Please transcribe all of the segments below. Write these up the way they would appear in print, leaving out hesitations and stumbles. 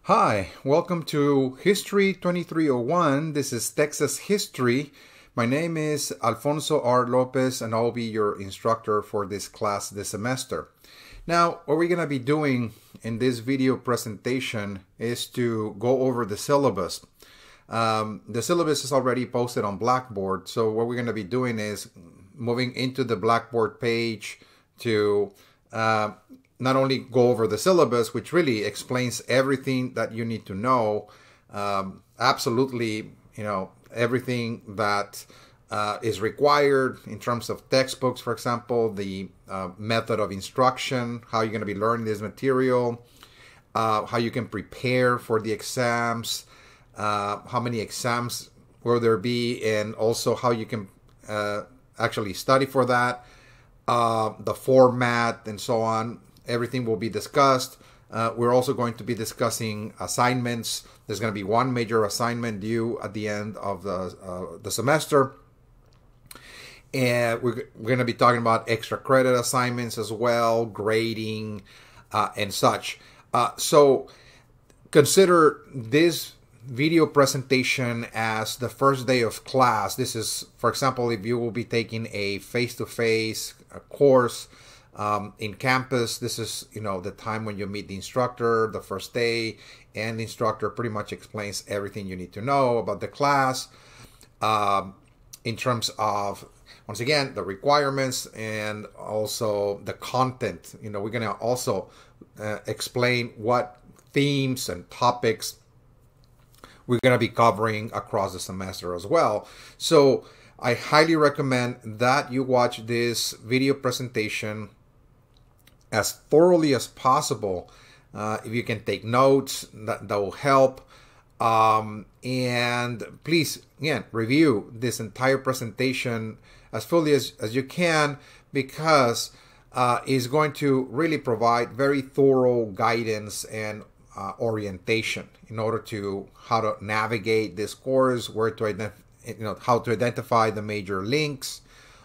Hi, welcome to History 2301. This is Texas History. My name is Alfonso R. Lopez, and I'll be your instructor for this class this semester. Now, what we're going to be doing in this video presentation is to go over the syllabus. The syllabus is already posted on Blackboard, so what we're going to be doing is moving into the Blackboard page to not only go over the syllabus, which really explains everything that you need to know, absolutely, everything that is required in terms of textbooks, for example, the method of instruction, how you're going to be learning this material, how you can prepare for the exams, how many exams will there be, and also how you can actually study for that, the format, and so on. Everything will be discussed. We're also going to be discussing assignments. There's going to be one major assignment due at the end of the semester. And we're going to be talking about extra credit assignments as well, grading, and such. So consider this video presentation as the first day of class. This is, for example, if you will be taking a face-to-face course in campus, this is, the time when you meet the instructor, the first day, and the instructor pretty much explains everything you need to know about the class in terms of, once again, the requirements and also the content. We're going to also explain what themes and topics we're going to be covering across the semester as well. So I highly recommend that you watch this video presentation as thoroughly as possible. If you can take notes, that will help. And please, again, review this entire presentation as fully as you can, because it's going to really provide very thorough guidance and orientation in order to how to navigate this course, where to how to identify the major links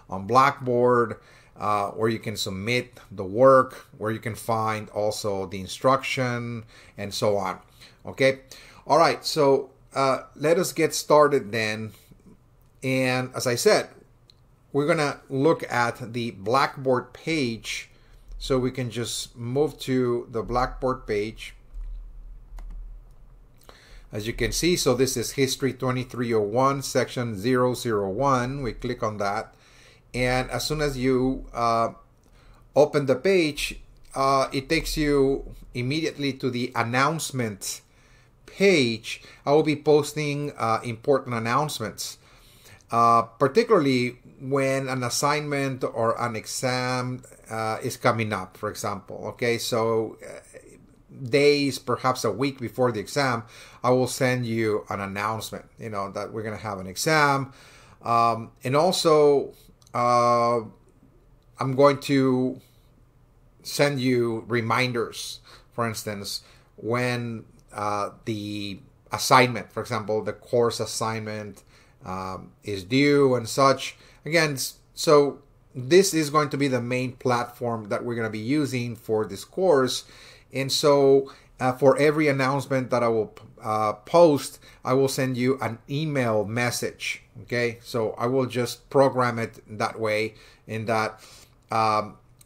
on Blackboard, where you can submit the work, where you can find also the instruction, and so on. Okay. All right. So let us get started then. And as I said, we're going to look at the Blackboard page. So we can just move to the Blackboard page. As you can see, so this is History 2301, section 001. We click on that. And as soon as you open the page, it takes you immediately to the announcement page. I will be posting important announcements, particularly when an assignment or an exam is coming up, for example. Okay, so days, perhaps a week before the exam, I will send you an announcement, that we're going to have an exam. And also, I'm going to send you reminders, for instance, when the assignment, for example, the course assignment is due and such. Again, so this is going to be the main platform that we're going to be using for this course. And so for every announcement that I will post, I will send you an email message. Okay, so I will just program it that way, in that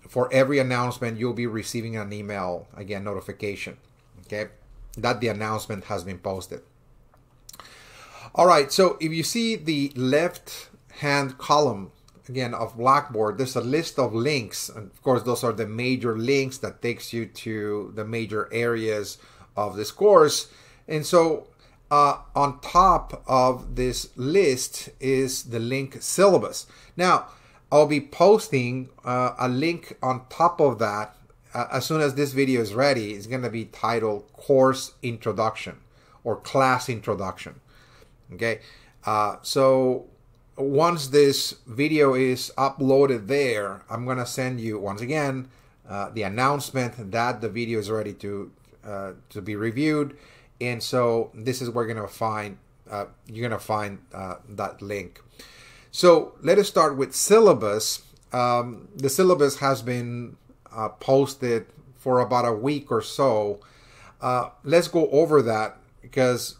for every announcement, you'll be receiving an email, again, notification, okay, that the announcement has been posted. All right, so if you see the left-hand column, again, of Blackboard, there's a list of links. And of course, those are the major links that takes you to the major areas of this course. And so on top of this list is the link syllabus. Now, I'll be posting a link on top of that as soon as this video is ready. It's going to be titled Course Introduction or Class Introduction. Okay, so once this video is uploaded there, I'm going to send you, once again, the announcement that the video is ready to be reviewed. And so this is where you're going to find that link. So let us start with syllabus. The syllabus has been posted for about a week or so. Let's go over that because,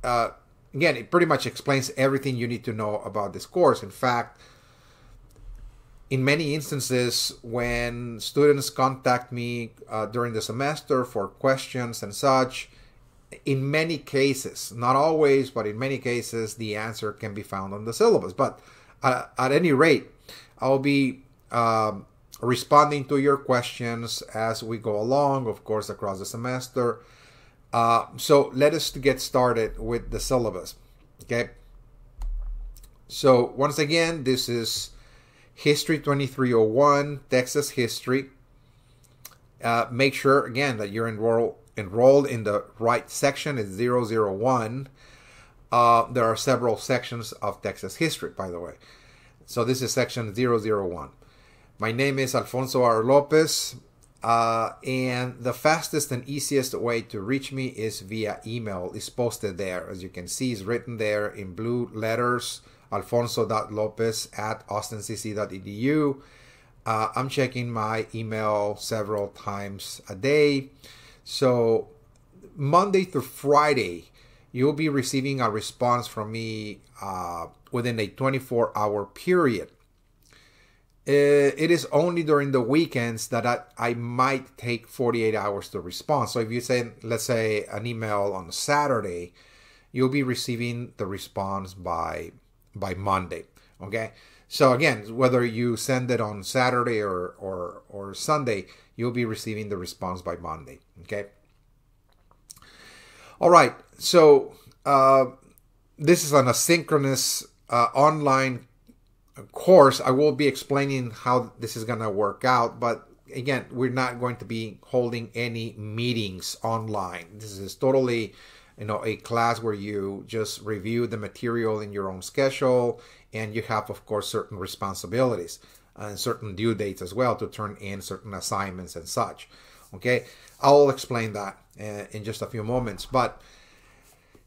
again, it pretty much explains everything you need to know about this course. In fact, in many instances, when students contact me during the semester for questions and such, in many cases, not always, but in many cases, the answer can be found on the syllabus. But at any rate, I'll be responding to your questions as we go along, of course, across the semester. So let us get started with the syllabus. Okay. So once again, this is History 2301, Texas History. Make sure, again, that you're enrolled in the right section. It's 001. There are several sections of Texas History, by the way. So this is section 001. My name is Alfonso R. Lopez, and the fastest and easiest way to reach me is via email. It's posted there. As you can see, it's written there in blue letters, alfonso.lopez@austincc.edu. I'm checking my email several times a day. So Monday through Friday, you'll be receiving a response from me within a 24-hour period. It is only during the weekends that I might take 48 hours to respond. So if you send, let's say, an email on Saturday, you'll be receiving the response by Monday. Okay. So again, whether you send it on Saturday or Sunday, you'll be receiving the response by Monday. Okay. All right. So this is an asynchronous online course. I will be explaining how this is going to work out, but again, we're not going to be holding any meetings online. This is totally, a class where you just review the material in your own schedule, and you have, of course, certain responsibilities and certain due dates as well to turn in certain assignments and such. Okay, I'll explain that in just a few moments. But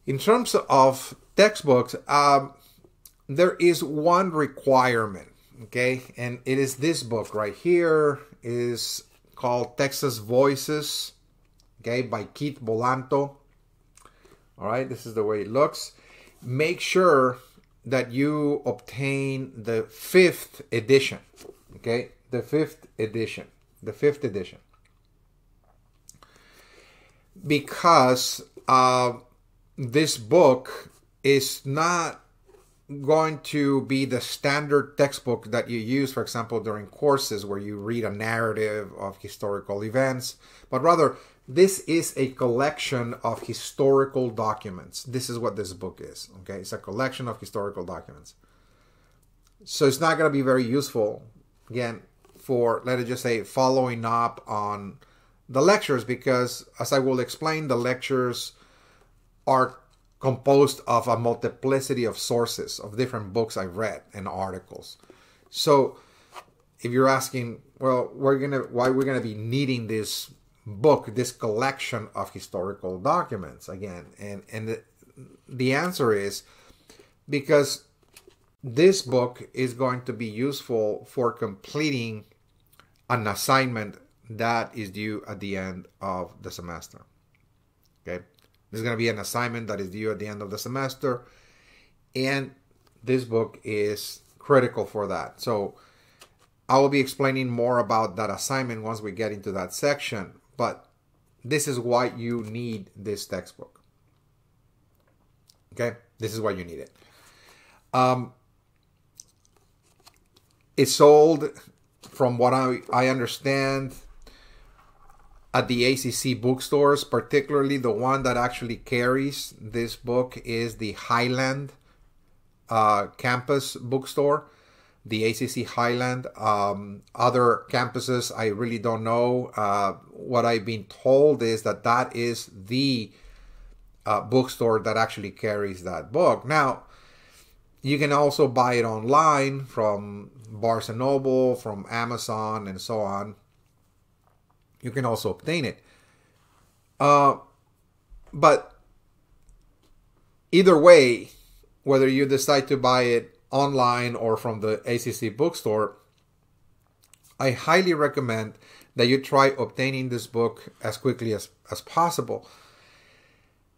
in terms of textbooks, there is one requirement, okay, and it is this book right here. It is called Texas Voices, okay, by Keith Bolanto. All right, this is the way it looks. Make sure that you obtain the 5th edition, okay, the 5th edition, because this book is not going to be the standard textbook that you use, for example, during courses where you read a narrative of historical events, but rather this is a collection of historical documents. This is what this book is, okay? It's a collection of historical documents. So it's not going to be very useful, again, for, let us just say, following up on the lectures, because as I will explain, the lectures are composed of a multiplicity of sources of different books I've read and articles. So if you're asking, well, why we're gonna be needing this book, this collection of historical documents again, and the answer is because this book is going to be useful for completing an assignment that is due at the end of the semester. Okay. There's going to be an assignment that is due at the end of the semester, and this book is critical for that. So I will be explaining more about that assignment once we get into that section, but this is why you need this textbook. Okay, this is why you need it. It's sold, from what I understand, at the ACC bookstores, particularly the one that actually carries this book is the Highland campus bookstore, the ACC Highland. Other campuses, I really don't know. What I've been told is that is the bookstore that actually carries that book. Now, you can also buy it online from Barnes & Noble, from Amazon, and so on. You can also obtain it. But either way, whether you decide to buy it online or from the ACC bookstore, I highly recommend that you try obtaining this book as quickly as possible.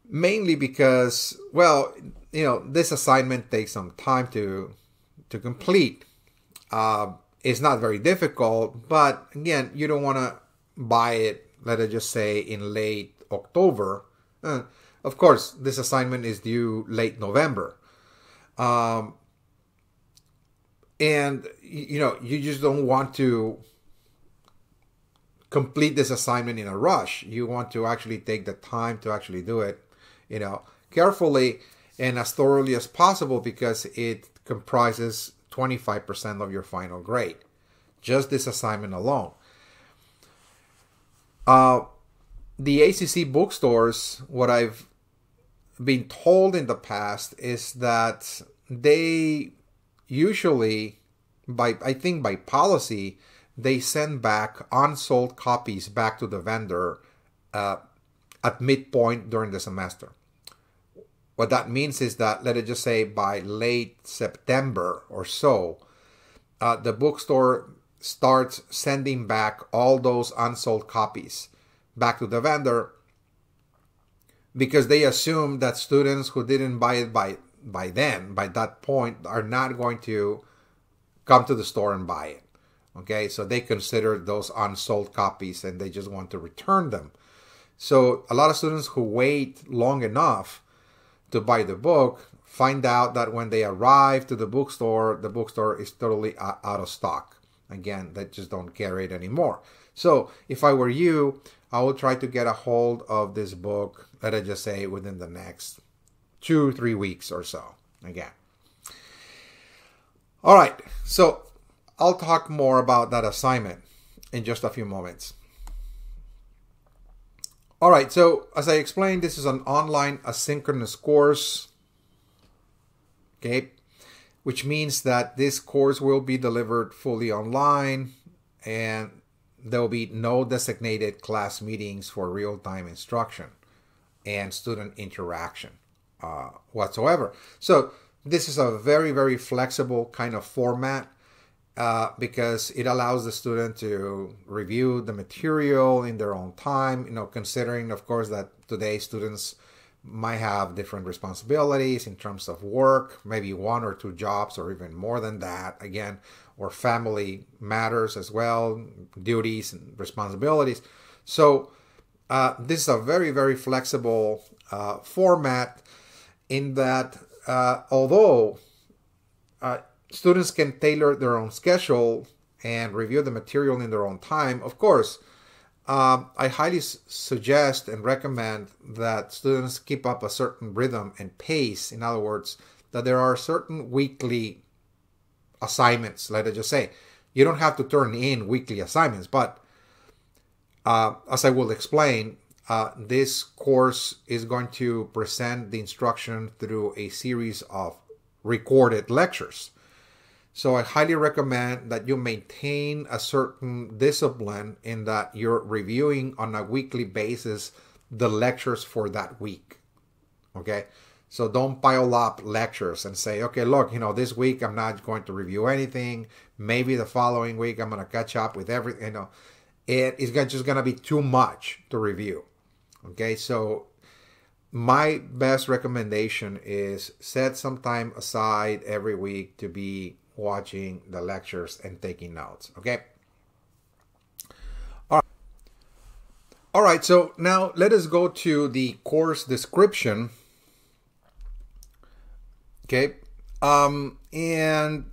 Mainly because, well, this assignment takes some time to complete. It's not very difficult, but again, you don't want to buy it, let us just say, in late October. Of course, this assignment is due late November. And, you just don't want to complete this assignment in a rush. You want to actually take the time to actually do it, carefully and as thoroughly as possible, because it comprises 25% of your final grade. Just this assignment alone. The ACC bookstores, what I've been told in the past is that they usually, by policy, they send back unsold copies back to the vendor at midpoint during the semester. What that means is that, let us just say, by late September or so, the bookstore starts sending back all those unsold copies back to the vendor, because they assume that students who didn't buy it by that point, are not going to come to the store and buy it. Okay, so they consider those unsold copies and they just want to return them. So a lot of students who wait long enough to buy the book find out that when they arrive to the bookstore is totally out of stock. Again, they just don't carry it anymore. So if I were you, I would try to get a hold of this book, let us just say, within the next 2-3 weeks or so. Again. All right, so I'll talk more about that assignment in just a few moments. All right, so as I explained, this is an online asynchronous course, okay, which means that this course will be delivered fully online, and there will be no designated class meetings for real-time instruction and student interaction whatsoever. So this is a very, very flexible kind of format, because it allows the student to review the material in their own time, considering, of course, that today students might have different responsibilities in terms of work, maybe 1 or 2 jobs or even more than that, again, or family matters as well, duties and responsibilities. So this is a very, very flexible format, in that although students can tailor their own schedule and review the material in their own time, of course, I highly suggest and recommend that students keep up a certain rhythm and pace. In other words, that there are certain weekly assignments, let us just say. You don't have to turn in weekly assignments, but as I will explain, this course is going to present the instruction through a series of recorded lectures. So I highly recommend that you maintain a certain discipline in that you're reviewing on a weekly basis the lectures for that week. Okay? So don't pile up lectures and say, okay, look, this week I'm not going to review anything. Maybe the following week I'm going to catch up with everything. It is just going to be too much to review. Okay? So my best recommendation is set some time aside every week to be watching the lectures and taking notes. Okay. All right. So now let us go to the course description. Okay. And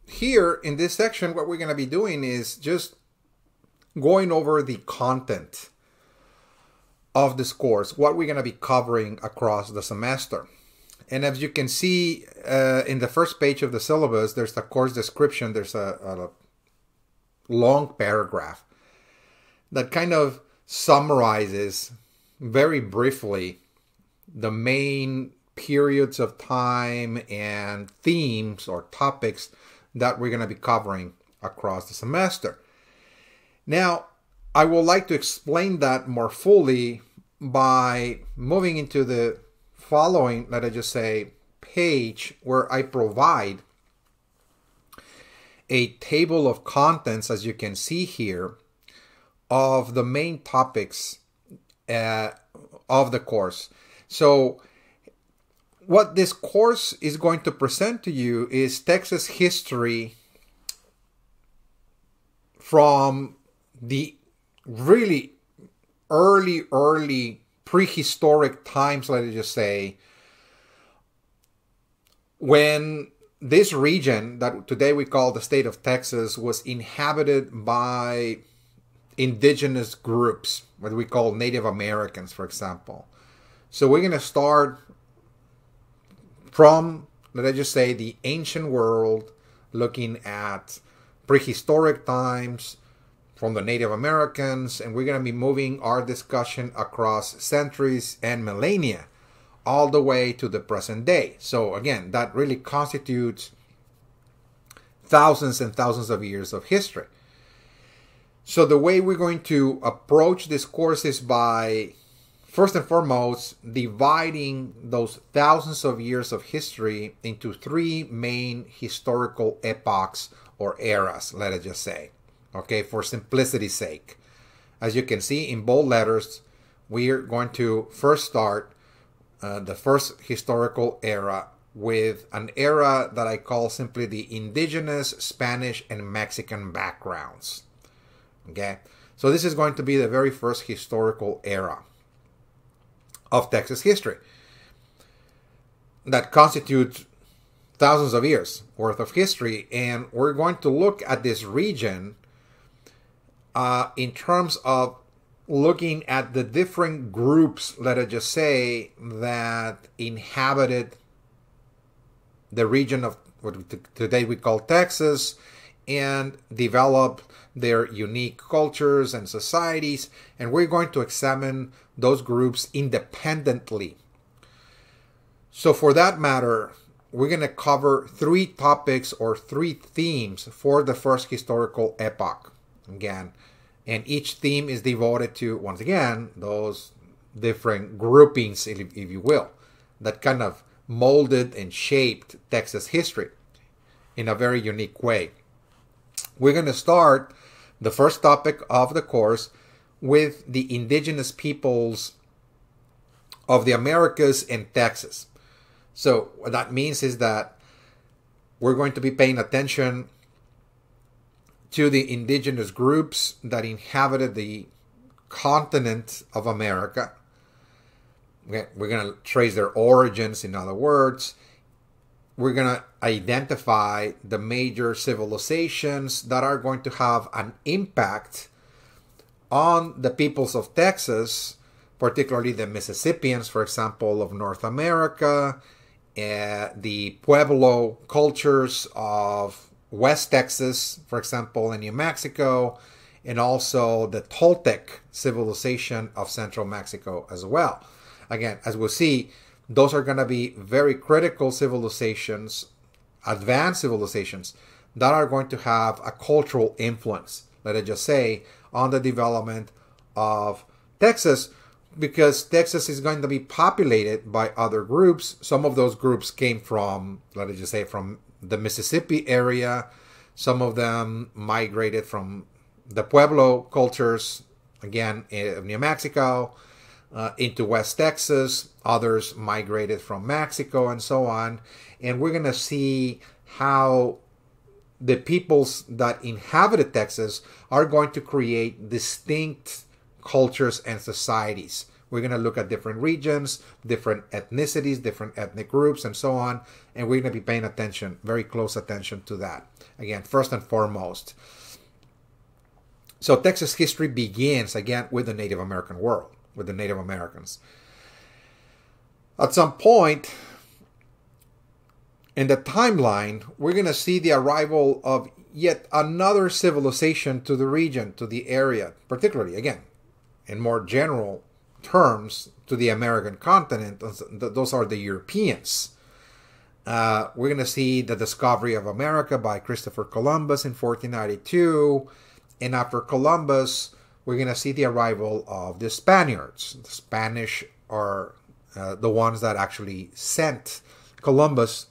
here in this section, what we're going to be doing is just going over the content of this course, what we're going to be covering across the semester. And as you can see in the first page of the syllabus, there's the course description. There's a long paragraph that kind of summarizes very briefly the main periods of time and themes or topics that we're going to be covering across the semester. Now, I would like to explain that more fully by moving into the following, let us just say, page, where I provide a table of contents, as you can see here, of the main topics of the course. So what this course is going to present to you is Texas history from the really early prehistoric times, let us just say, when this region that today we call the state of Texas was inhabited by indigenous groups, what we call Native Americans, for example. So we're going to start from, let us just say, the ancient world, looking at prehistoric times from the Native Americans, and we're going to be moving our discussion across centuries and millennia all the way to the present day. So again, that really constitutes thousands and thousands of years of history. So the way we're going to approach this course is by, first and foremost, dividing those thousands of years of history into three main historical epochs or eras, let us just say, okay, for simplicity's sake. As you can see in bold letters, we are going to first start the first historical era with an era that I call simply the indigenous Spanish and Mexican backgrounds. Okay, so this is going to be the very first historical era of Texas history that constitutes thousands of years worth of history, and we're going to look at this region in terms of looking at the different groups, let us just say, that inhabited the region of what today we call Texas and developed their unique cultures and societies, and we're going to examine those groups independently. So for that matter, we're going to cover three topics or three themes for the first historical epoch. Again, and each theme is devoted to, once again, those different groupings, if you will, that kind of molded and shaped Texas history in a very unique way. We're going to start the first topic of the course with the indigenous peoples of the Americas and Texas. So what that means is that we're going to be paying attention to the indigenous groups that inhabited the continent of America. We're going to trace their origins, in other words. We're going to identify the major civilizations that are going to have an impact on the peoples of Texas, particularly the Mississippians, for example, of North America, the Pueblo cultures of West Texas, for example, in New Mexico, and also the Toltec civilization of Central Mexico as well. Again, as we'll see, those are going to be very critical civilizations, advanced civilizations, that are going to have a cultural influence, let us just say, on the development of Texas, because Texas is going to be populated by other groups. Some of those groups came from, let us just say, from the Mississippi area. Some of them migrated from the Pueblo cultures, again, in New Mexico, into West Texas. Others migrated from Mexico and so on. And we're going to see how the peoples that inhabited Texas are going to create distinct cultures and societies. We're going to look at different regions, different ethnicities, different ethnic groups, and so on. And we're going to be paying attention, very close attention to that. Again, first and foremost. So Texas history begins, again, with the Native American world, with the Native Americans. At some point in the timeline, we're going to see the arrival of yet another civilization to the region, to the area, particularly, again, in more general terms, to the American continent. Those are the Europeans. We're going to see the discovery of America by Christopher Columbus in 1492. And after Columbus, we're going to see the arrival of the Spaniards. The Spanish are the ones that actually sent Columbus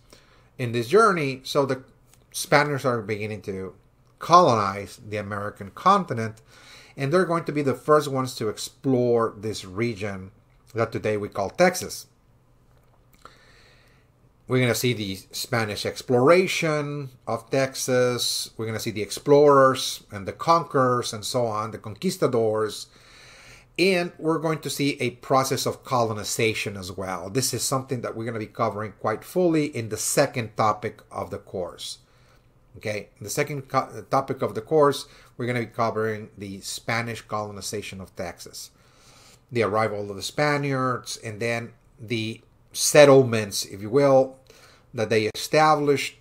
in this journey. So the Spaniards are beginning to colonize the American continent. and they're going to be the first ones to explore this region that today we call Texas. We're going to see the Spanish exploration of Texas. We're going to see the explorers and the conquerors and so on, the conquistadors. And we're going to see a process of colonization as well. This is something that we're going to be covering quite fully in the second topic of the course. Okay, the second topic of the course, we're going to be covering the Spanish colonization of Texas. The arrival of the Spaniards, and then the settlements, if you will, that they established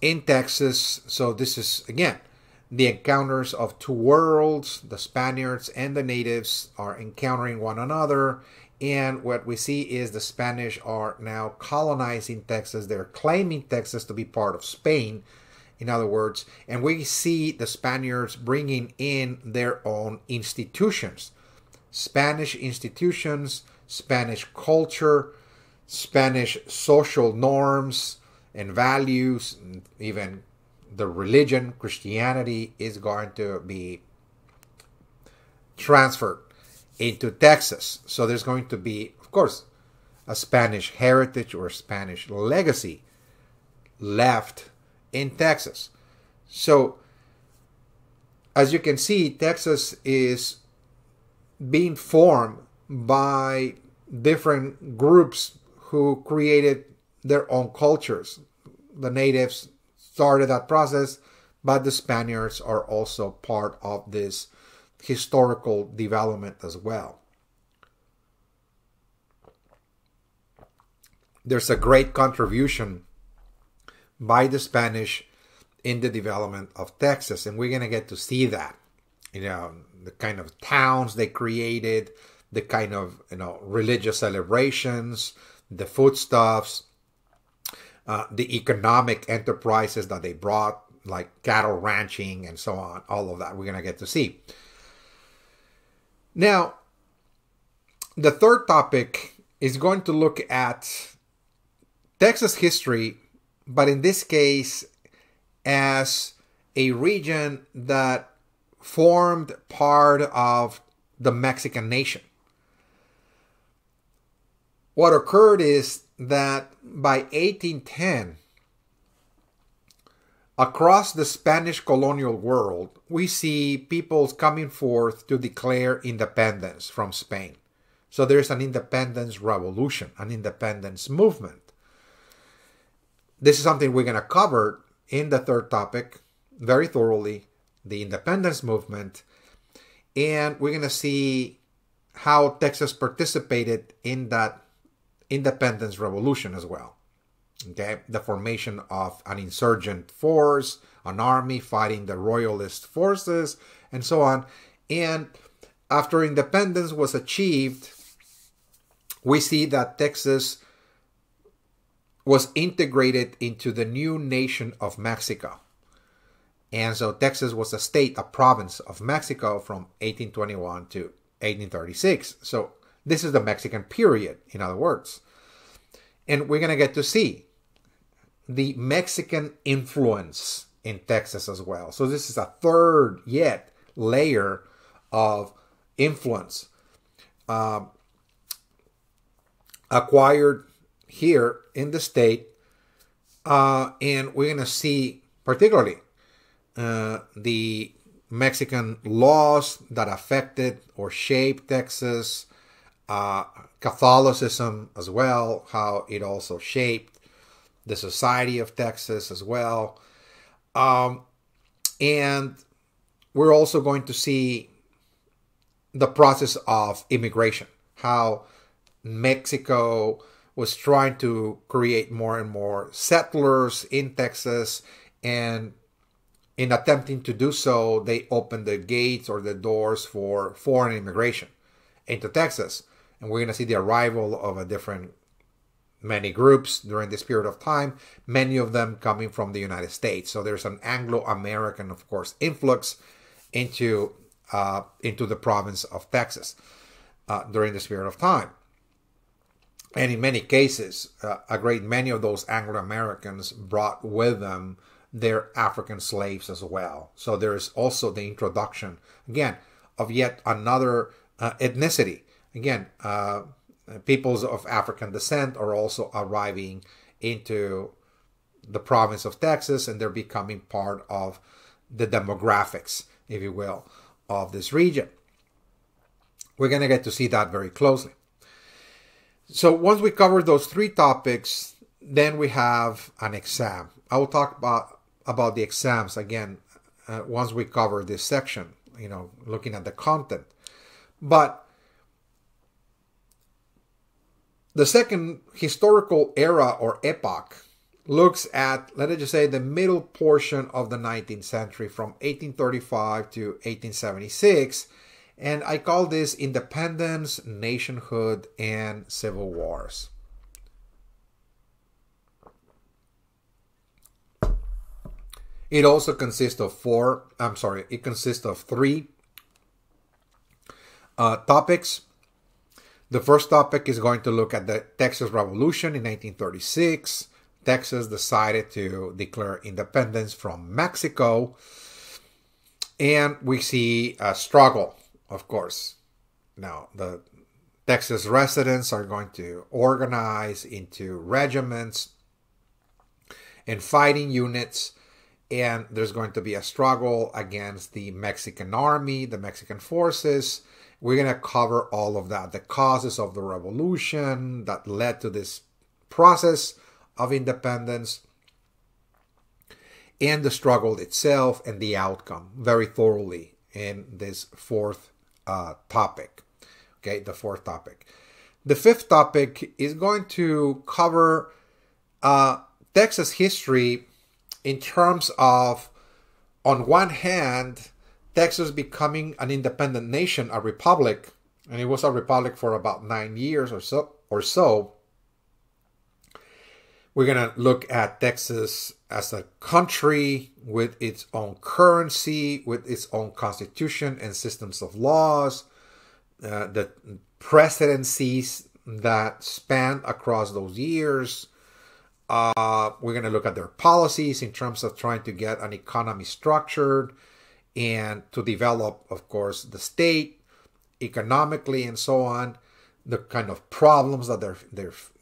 in Texas. So this is, again, the encounters of two worlds. The Spaniards and the natives are encountering one another. And what we see is the Spanish are now colonizing Texas. They're claiming Texas to be part of Spain, in other words. And we see the Spaniards bringing in their own institutions. Spanish institutions, Spanish culture, Spanish social norms and values, and even the religion, Christianity, is going to be transferred into Texas. So there's going to be, of course, a Spanish heritage or Spanish legacy left in Texas. So as you can see, Texas is being formed by different groups who created their own cultures. The natives started that process, but the Spaniards are also part of this historical development as well. There's a great contribution by the Spanish in the development of Texas, and we're going to get to see that. You know, the kind of towns they created, the kind of, religious celebrations, the foodstuffs, the economic enterprises that they brought, like cattle ranching and so on. All of that we're going to get to see. Now, the third topic is going to look at Texas history, but in this case, as a region that formed part of the Mexican nation. What occurred is that by 1810, across the Spanish colonial world, we see peoples coming forth to declare independence from Spain. So there's an independence revolution, an independence movement. This is something we're going to cover in the third topic very thoroughly, the independence movement. And we're going to see how Texas participated in that independence revolution as well. Okay, the formation of an insurgent force, an army fighting the royalist forces, and so on. And after independence was achieved, we see that Texas was integrated into the new nation of Mexico. And so Texas was a state, a province of Mexico from 1821 to 1836. So this is the Mexican period, in other words. And we're going to get to see the Mexican influence in Texas as well. So this is a third yet layer of influence acquired here in the state. And we're going to see particularly the Mexican laws that affected or shaped Texas, Catholicism as well, how it also shaped the society of Texas as well. And we're also going to see the process of immigration, how Mexico was trying to create more and more settlers in Texas, and in attempting to do so, they opened the gates or the doors for foreign immigration into Texas. And we're going to see the arrival of many groups during this period of time, many of them coming from the United States. So there's an Anglo-American, of course, influx into the province of Texas during this period of time. And in many cases, a great many of those Anglo-Americans brought with them their African slaves as well. So there's also the introduction, again, of yet another ethnicity. Again, peoples of African descent are also arriving into the province of Texas, and they're becoming part of the demographics, if you will, of this region. We're going to get to see that very closely. So once we cover those three topics, then we have an exam. I will talk about the exams again once we cover this section, looking at the content. But the second historical era or epoch looks at, let us just say, the middle portion of the 19th century from 1835 to 1876. And I call this independence, nationhood, and civil wars. It also consists of three topics. The first topic is going to look at the Texas Revolution in 1936. Texas decided to declare independence from Mexico. And we see a struggle, of course. Now, the Texas residents are going to organize into regiments and fighting units. And there's going to be a struggle against the Mexican army, the Mexican forces. We're going to cover all of that, the causes of the revolution that led to this process of independence, and the struggle itself and the outcome very thoroughly in this fourth topic. Okay, the fourth topic. The fifth topic is going to cover Texas history in terms of, on one hand, Texas becoming an independent nation, a republic, and it was a republic for about 9 years or so. We're going to look at Texas as a country with its own currency, with its own constitution and systems of laws, the presidencies that span across those years. We're going to look at their policies in terms of trying to get an economy structured and to develop, of course, the state economically and so on, the kind of problems that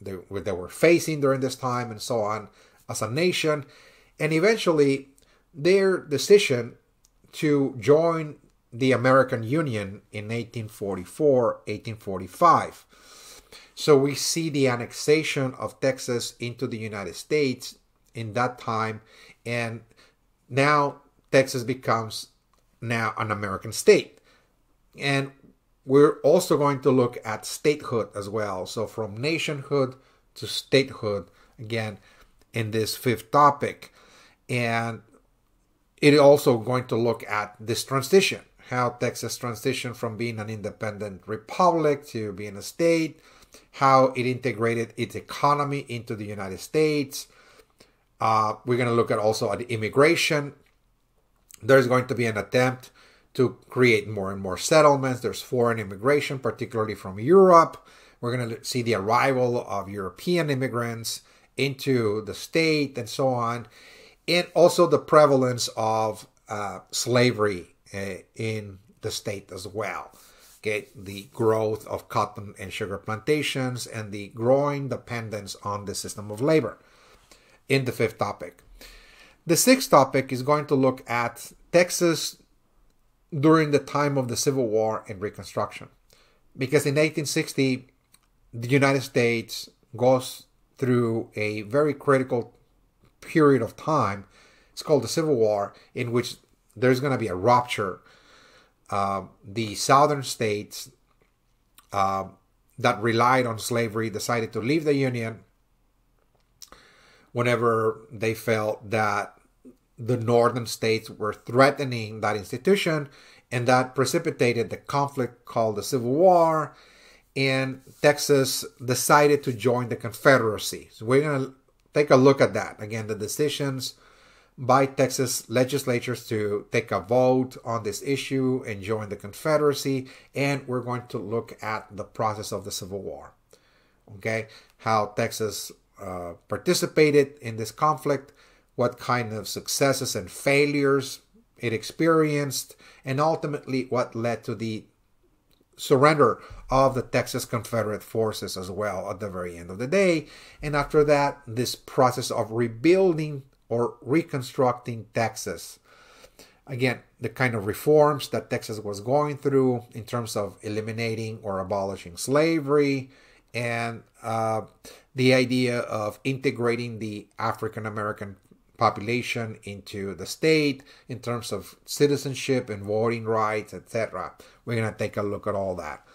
they were facing during this time and so on as a nation, and eventually their decision to join the American Union in 1844, 1845. So we see the annexation of Texas into the United States in that time, and now Texas becomes now an American state. And we're also going to look at statehood as well. So from nationhood to statehood, again, in this fifth topic. And it is also going to look at this transition, how Texas transitioned from being an independent republic to being a state, how it integrated its economy into the United States. We're going to look at also at immigration. There's going to be an attempt to create more and more settlements. There's foreign immigration, particularly from Europe. We're going to see the arrival of European immigrants into the state and so on. And also the prevalence of slavery in the state as well. Okay, the growth of cotton and sugar plantations and the growing dependence on the system of labor in the fifth topic. The sixth topic is going to look at Texas during the time of the Civil War and Reconstruction. Because in 1860, the United States goes through a very critical period of time. It's called the Civil War, in which there's going to be a rupture. The southern states that relied on slavery decided to leave the Union whenever they felt that the northern states were threatening that institution, and that precipitated the conflict called the Civil War, and Texas decided to join the Confederacy. So we're going to take a look at that. Again, the decisions by Texas legislatures to take a vote on this issue and join the Confederacy, and we're going to look at the process of the Civil War. Okay, how Texas participated in this conflict, what kind of successes and failures it experienced, and ultimately what led to the surrender of the Texas Confederate Forces as well at the very end of the day. And after that, this process of rebuilding or reconstructing Texas. Again, the kind of reforms that Texas was going through in terms of eliminating or abolishing slavery, and the idea of integrating the African American population into the state in terms of citizenship and voting rights, etc. We're going to take a look at all that.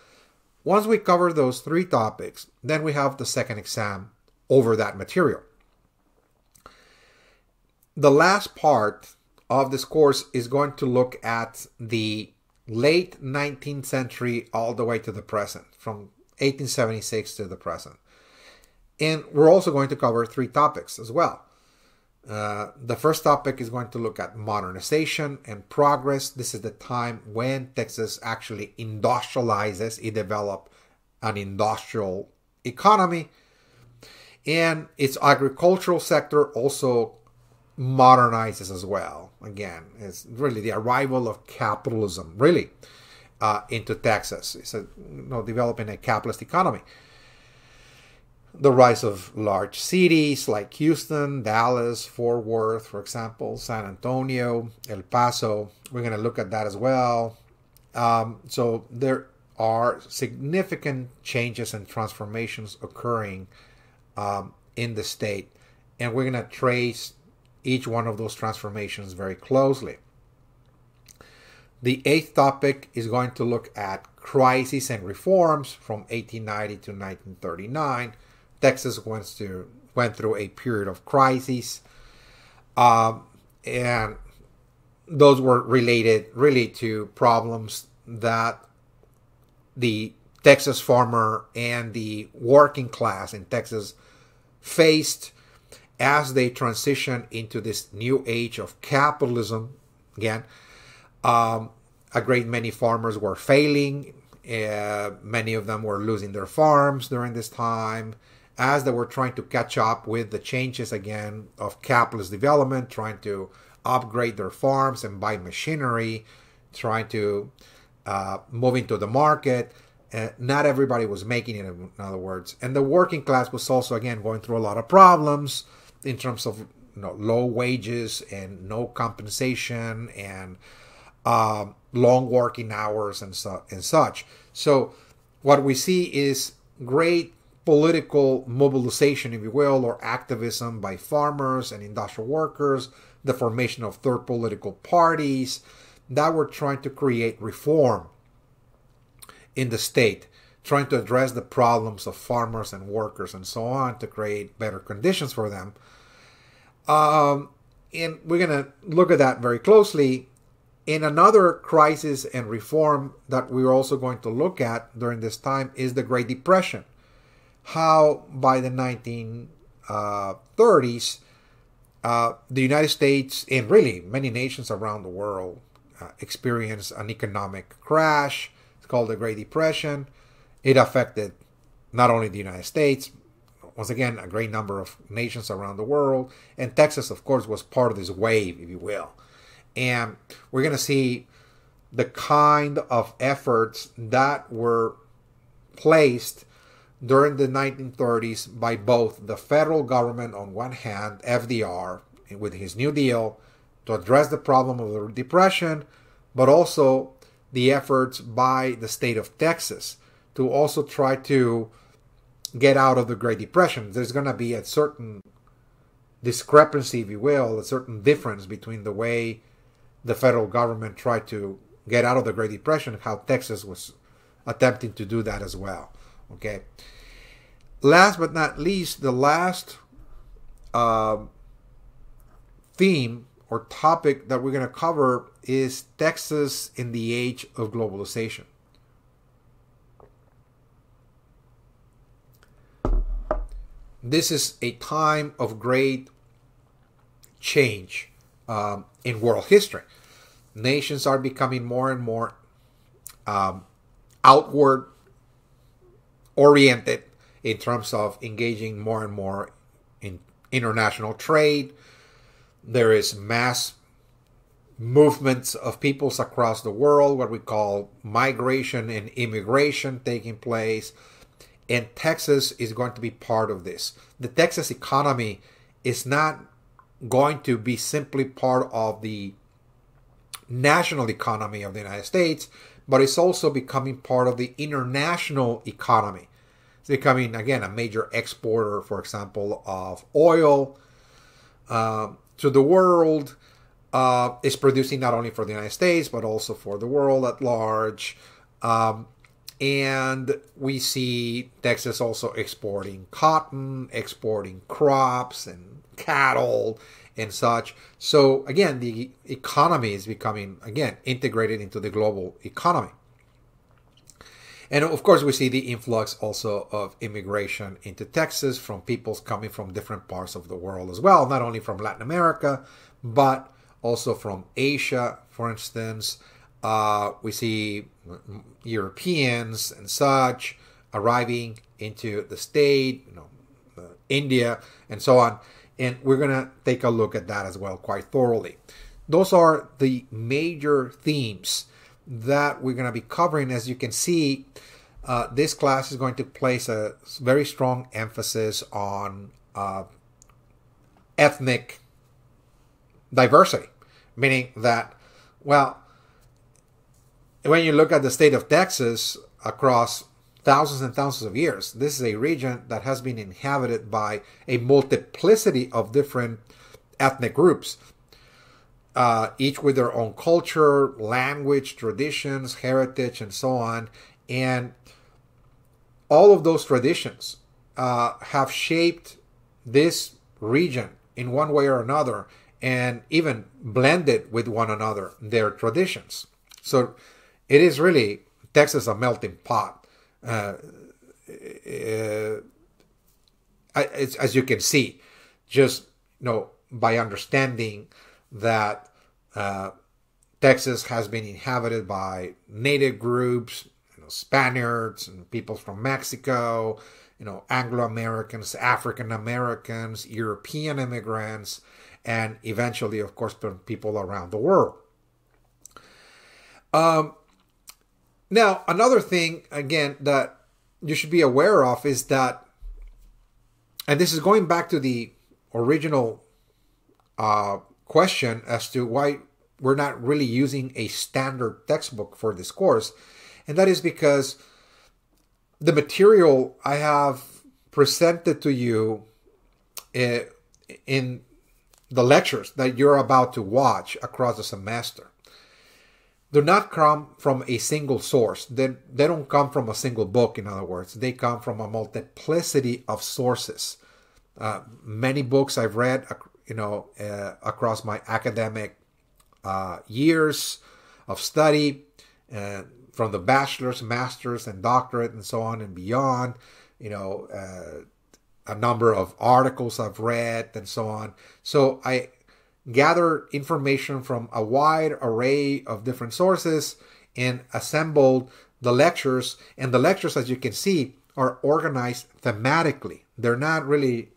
Once we cover those three topics, then we have the second exam over that material. The last part of this course is going to look at the late 19th century all the way to the present, from 1876 to the present. And we're also going to cover three topics as well. The first topic is going to look at modernization and progress. This is the time when Texas actually industrializes. It developed an industrial economy, and its agricultural sector also modernizes as well. Again, it's really the arrival of capitalism really into Texas. It's developing a capitalist economy. The rise of large cities like Houston, Dallas, Fort Worth, for example, San Antonio, El Paso. We're going to look at that as well. So there are significant changes and transformations occurring in the state. And we're going to trace each one of those transformations very closely. The eighth topic is going to look at crises and reforms from 1890 to 1939. Texas went through a period of crises, and those were related really to problems that the Texas farmer and the working class in Texas faced as they transitioned into this new age of capitalism. Again, a great many farmers were failing. Many of them were losing their farms during this time, as they were trying to catch up with the changes again of capitalist development, trying to upgrade their farms and buy machinery, trying to move into the market. Not everybody was making it, in other words. And the working class was also, again, going through a lot of problems in terms of low wages and no compensation and long working hours and such. So what we see is great political mobilization, if you will, or activism by farmers and industrial workers, the formation of third political parties that were trying to create reform in the state, trying to address the problems of farmers and workers and so on to create better conditions for them. And we're going to look at that very closely. In another crisis and reform that we're also going to look at during this time is the Great Depression. How by the 1930s, the United States and really many nations around the world experienced an economic crash. It's called the Great Depression. It affected not only the United States, once again, a great number of nations around the world. And Texas, of course, was part of this wave, if you will. And we're going to see the kind of efforts that were placed during the 1930s by both the federal government on one hand, FDR, with his New Deal, to address the problem of the Depression, but also the efforts by the state of Texas to also try to get out of the Great Depression. There's going to be a certain discrepancy, if you will, a certain difference between the way the federal government tried to get out of the Great Depression and how Texas was attempting to do that as well. Okay. Last but not least, the last theme or topic that we're going to cover is Texas in the age of globalization. This is a time of great change in world history. Nations are becoming more and more outward oriented in terms of engaging more and more in international trade. There is mass movements of peoples across the world, what we call migration and immigration taking place. And Texas is going to be part of this. The Texas economy is not going to be simply part of the national economy of the United States, but it's also becoming part of the international economy. It's becoming, again, a major exporter, for example, of oil to the world. It's producing not only for the United States, but also for the world at large. And we see Texas also exporting cotton, exporting crops and cattle and such. So again, the economy is becoming, again, integrated into the global economy. And of course, we see the influx also of immigration into Texas from peoples coming from different parts of the world as well, not only from Latin America, but also from Asia, for instance. We see Europeans and such arriving into the state, India, and so on. And we're going to take a look at that as well quite thoroughly. Those are the major themes that we're going to be covering. As you can see, this class is going to place a very strong emphasis on ethnic diversity, meaning that, well, when you look at the state of Texas across thousands and thousands of years, this is a region that has been inhabited by a multiplicity of different ethnic groups, each with their own culture, language, traditions, heritage, and so on. And all of those traditions have shaped this region in one way or another, and even blended with one another, their traditions. So it is really, Texas, a melting pot. As you can see, just by understanding that Texas has been inhabited by native groups, Spaniards and people from Mexico, Anglo-Americans, African-Americans, European immigrants, and eventually, of course, people around the world. Now, another thing, again, that you should be aware of is that, and this is going back to the original question as to why we're not really using a standard textbook for this course, and that is because the material I have presented to you in the lectures that you're about to watch across the semester do not come from a single source. They don't come from a single book, in other words. They come from a multiplicity of sources. Many books I've read, across my academic years of study, from the bachelor's, master's, and doctorate, and so on and beyond. A number of articles I've read, and so on. So I gather information from a wide array of different sources and assembled the lectures. And the lectures, as you can see, are organized thematically. They're not really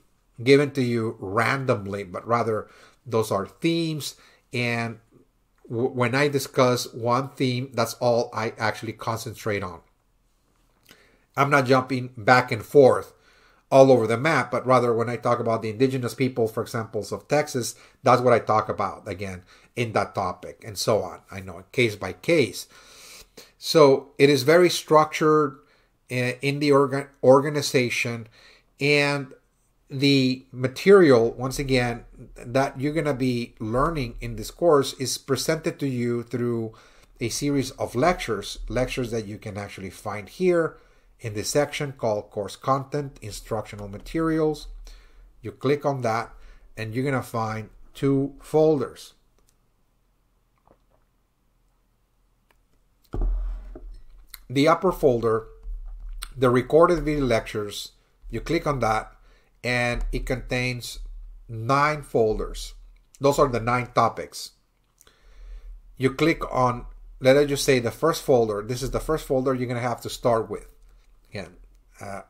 given to you randomly, but rather those are themes. And when I discuss one theme, that's all I actually concentrate on. I'm not jumping back and forth all over the map, but rather when I talk about the indigenous people, for example, of Texas, that's what I talk about, again, in that topic, and so on. I know, case by case. So it is very structured in the organization, and the material, once again, that you're going to be learning in this course is presented to you through a series of lectures that you can actually find here in this section called Course Content, Instructional Materials. You click on that and you're going to find two folders. The upper folder, the recorded video lectures, you click on that and it contains 9 folders. Those are the 9 topics. You click on, let us just say, the first folder. This is the first folder you're going to have to start with. Again,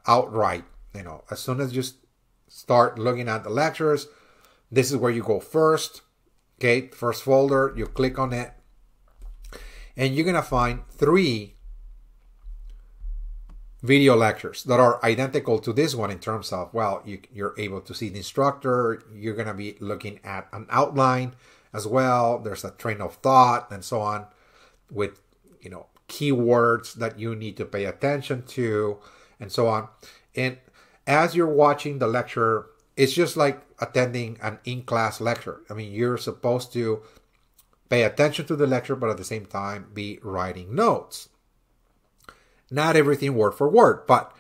outright, as soon as you start looking at the lectures, This is where you go first. Okay, first folder, you click on it, and you're going to find 3 video lectures that are identical to this one in terms of, well, you're able to see the instructor, you're going to be looking at an outline as well. There's a train of thought and so on with, keywords that you need to pay attention to and so on. And as you're watching the lecture, it's just like attending an in-class lecture. I mean, you're supposed to pay attention to the lecture, but at the same time be writing notes. Not everything word for word, but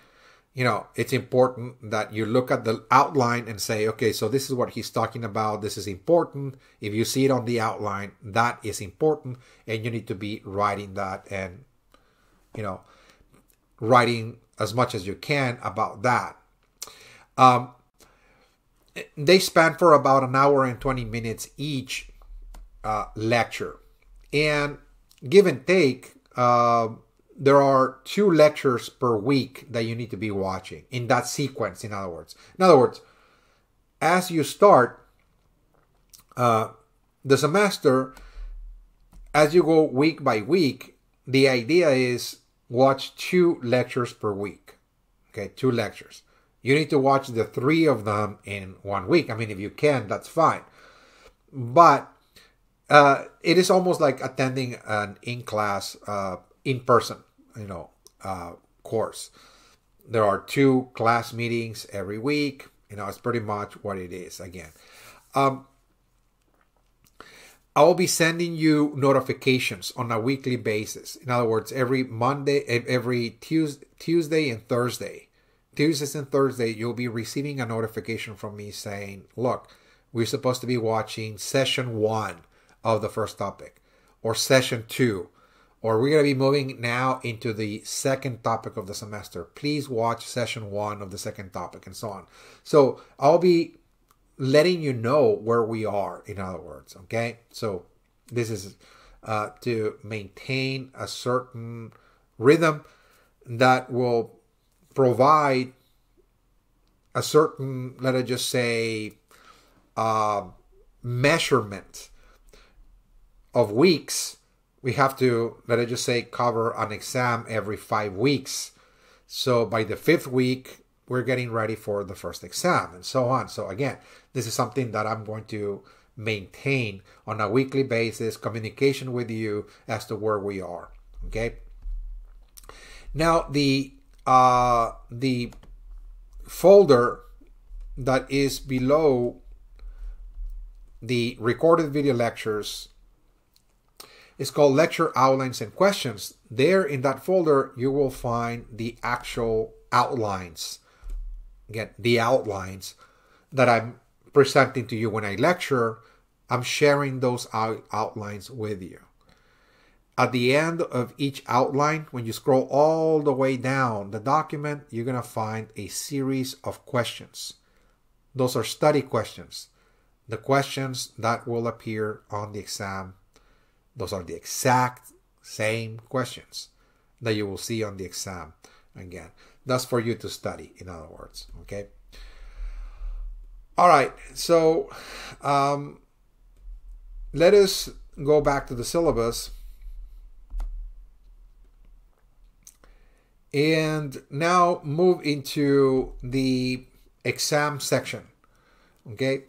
it's important that you look at the outline and say, okay, so this is what he's talking about. This is important. If you see it on the outline, that is important, and you need to be writing that and, writing as much as you can about that. They span for about an hour and 20 minutes each lecture. And give and take, there are 2 lectures per week that you need to be watching in that sequence, in other words. In other words, as you start the semester, as you go week by week, the idea is watch 2 lectures per week. Okay, 2 lectures. You need to watch the 3 of them in 1 week. I mean, if you can, that's fine. But it is almost like attending an in-class, in-person, course. There are 2 class meetings every week. It's pretty much what it is. Again, I will be sending you notifications on a weekly basis. In other words, every Tuesday and Thursday. Tuesdays and Thursday, you'll be receiving a notification from me saying, look, we're supposed to be watching session 1 of the first topic, or session 2, or we're going to be moving now into the second topic of the semester. Please watch session 1 of the second topic, and so on. So I'll be letting you know where we are, in other words, okay? So this is to maintain a certain rhythm that will provide a certain, let us just say, measurement of weeks. We have to, let us just say, cover an exam every 5 weeks. So by the 5th week, we're getting ready for the first exam, and so on. So again, this is something that I'm going to maintain on a weekly basis, communication with you as to where we are. Okay. Now the folder that is below the recorded video lectures is called Lecture Outlines and Questions. There in that folder, you will find the actual outlines. Again, the outlines that I'm presenting to you when I lecture. I'm sharing those outlines with you. At the end of each outline, when you scroll all the way down the document, you're going to find a series of questions. Those are study questions. The questions that will appear on the exam, those are the exact same questions that you will see on the exam. Again, that's for you to study, in other words. Okay. All right. So let us go back to the syllabus. And now move into the exam section. Okay.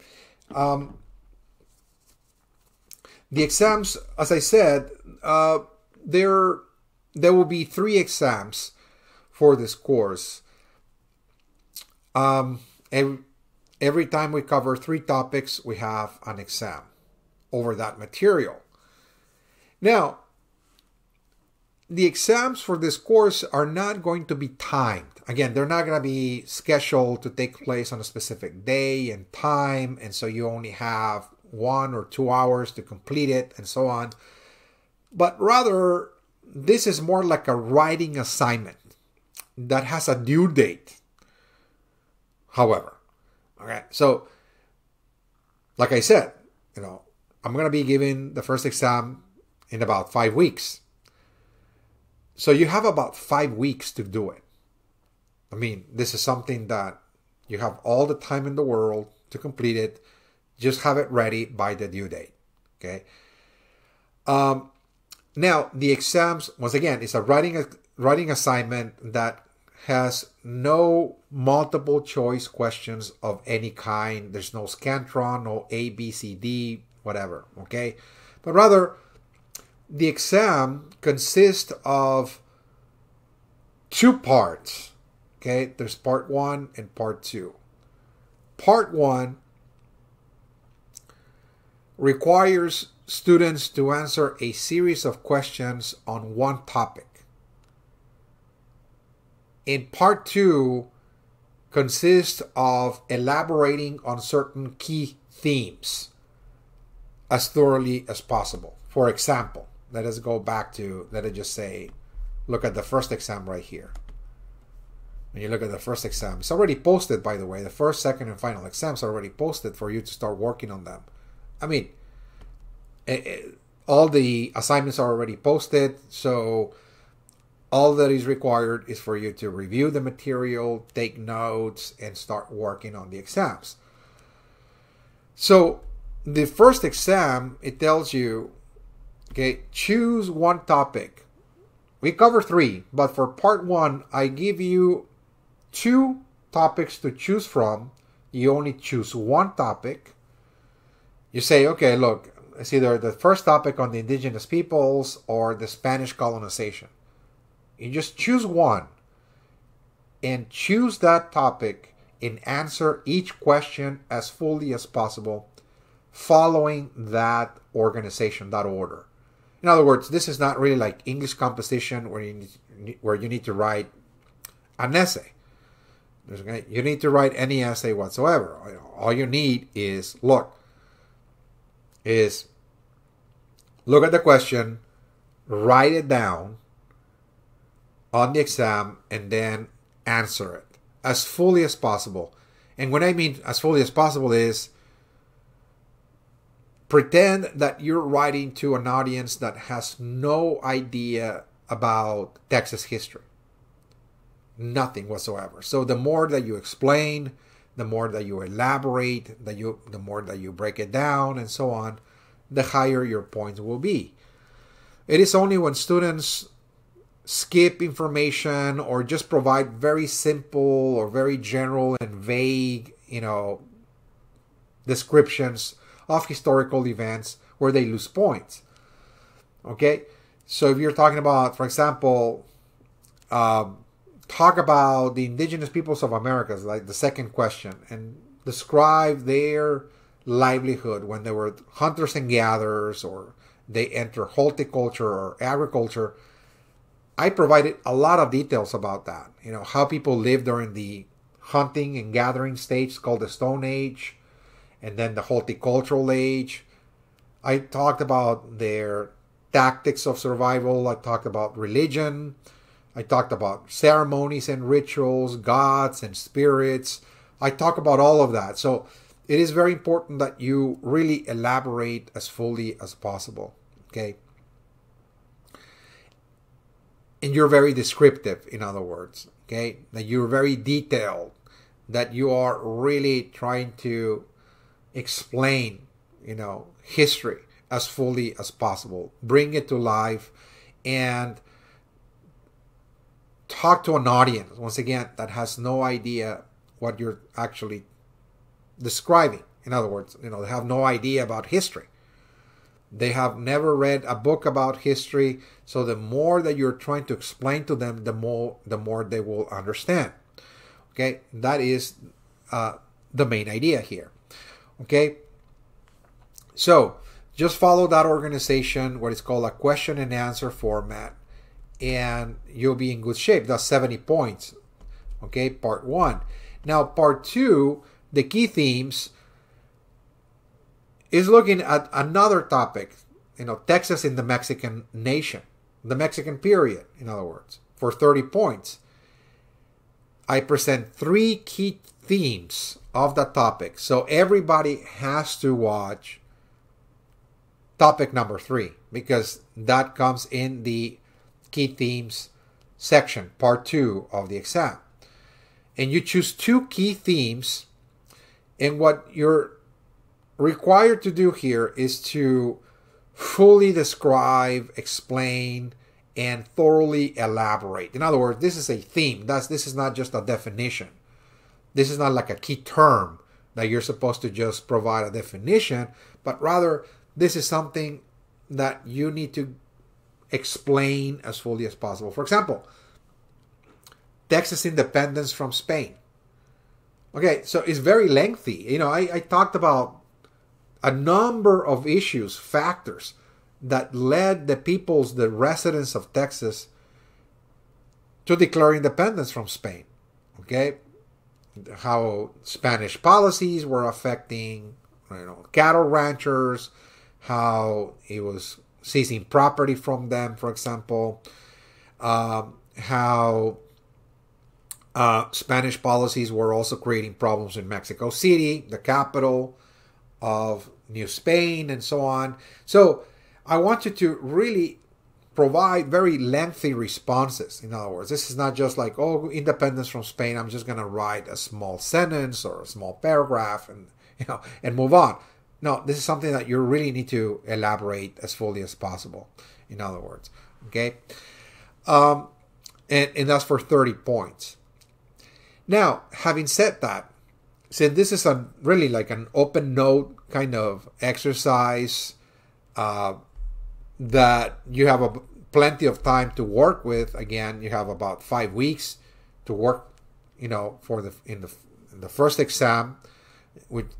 The exams, as I said, there will be 3 exams for this course. Every time we cover 3 topics, we have an exam over that material. Now, the exams for this course are not going to be timed. Again, they're not going to be scheduled to take place on a specific day and time, and so you only have 1 or 2 hours to complete it, and so on. But rather, this is more like a writing assignment that has a due date. However, okay, so like I said, I'm going to be giving the first exam in about 5 weeks. So you have about 5 weeks to do it. I mean, this is something that you have all the time in the world to complete it. Just have it ready by the due date. Okay. Now the exams, once again, is a writing assignment that has no multiple choice questions of any kind. There's no Scantron, no A, B, C, D, whatever. Okay. But rather, the exam consists of two parts. Okay. There's part 1 and part 2. Part 1 requires students to answer a series of questions on one topic. In part 2 consists of elaborating on certain key themes as thoroughly as possible. For example, let us just say, look at the first exam right here. When you look at the first exam, it's already posted, by the way. The first, second, and final exams are already posted for you to start working on them. I mean, all the assignments are already posted, so all that is required is for you to review the material, take notes, and start working on the exams. So the first exam, it tells you, okay, choose one topic. We cover 3, but for part 1, I give you 2 topics to choose from. You only choose one topic. You say, okay, look, it's either the first topic on the indigenous peoples or the Spanish colonization. You just choose one and choose that topic and answer each question as fully as possible following that organization, that order. In other words, this is not really like English composition where you need to write an essay. You need to write any essay whatsoever. All you need is look at the question, write it down on the exam, and then answer it as fully as possible. And when I mean as fully as possible is pretend that you're writing to an audience that has no idea about Texas history. Nothing whatsoever. So the more that you explain, the more that you elaborate, the more that you break it down and so on, the higher your points will be. It is only when students skip information or just provide very simple or very general and vague, descriptions of historical events where they lose points. Okay? So if you're talking about, for example, talk about the indigenous peoples of America, like the second question, and describe their livelihood when they were hunters and gatherers, or they enter horticulture or agriculture. I provided a lot of details about that. How people lived during the hunting and gathering stage called the Stone Age, and then the horticultural age. I talked about their tactics of survival. I talked about religion. I talked about ceremonies and rituals, gods and spirits. I talk about all of that. So it is very important that you really elaborate as fully as possible. Okay? And you're very descriptive, in other words. Okay? That you're very detailed. That you are really trying to explain, history as fully as possible. Bring it to life and talk to an audience, once again, that has no idea what you're actually describing. In other words, they have no idea about history. They have never read a book about history. So the more that you're trying to explain to them, the more they will understand. Okay, that is the main idea here. Okay, so just follow that organization, what is called a question and answer format, and you'll be in good shape. That's 70 points. Okay, part 1. Now, part 2, the key themes, is looking at another topic, Texas in the Mexican nation, the Mexican period, in other words, for 30 points. I present 3 key themes of that topic. So everybody has to watch topic number 3 because that comes in the key themes section, part 2 of the exam. And you choose 2 key themes, and what you're required to do here is to fully describe, explain, and thoroughly elaborate. In other words, this is a theme. This is not just a definition. This is not like a key term that you're supposed to just provide a definition, but rather this is something that you need to explain as fully as possible. For example, Texas independence from Spain. Okay, so it's very lengthy. You know, I talked about a number of issues, factors that led the residents of Texas to declare independence from Spain. Okay, how Spanish policies were affecting, cattle ranchers, how it was seizing property from them, for example, how Spanish policies were also creating problems in Mexico City, the capital of New Spain, and so on. So I want you to really provide very lengthy responses. In other words, this is not just like, oh, independence from Spain, I'm just going to write a small sentence or a small paragraph and move on. No, this is something that you really need to elaborate as fully as possible. In other words, okay? And that's for 30 points. Now, having said that, since this is really like an open note kind of exercise that you have plenty of time to work with. Again, you have about 5 weeks to work, for in the first exam.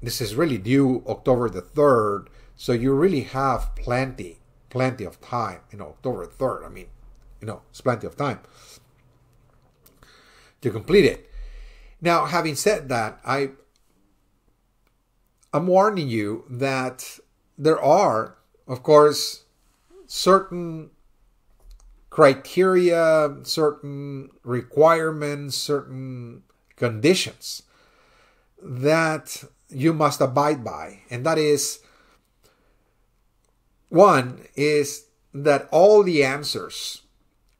This is really due October the 3rd, so you really have plenty of time. October 3rd. I mean, it's plenty of time to complete it. Now, having said that, I'm warning you that there are, of course, certain criteria, certain requirements, certain conditions that you must abide by. And that is, one is that all the answers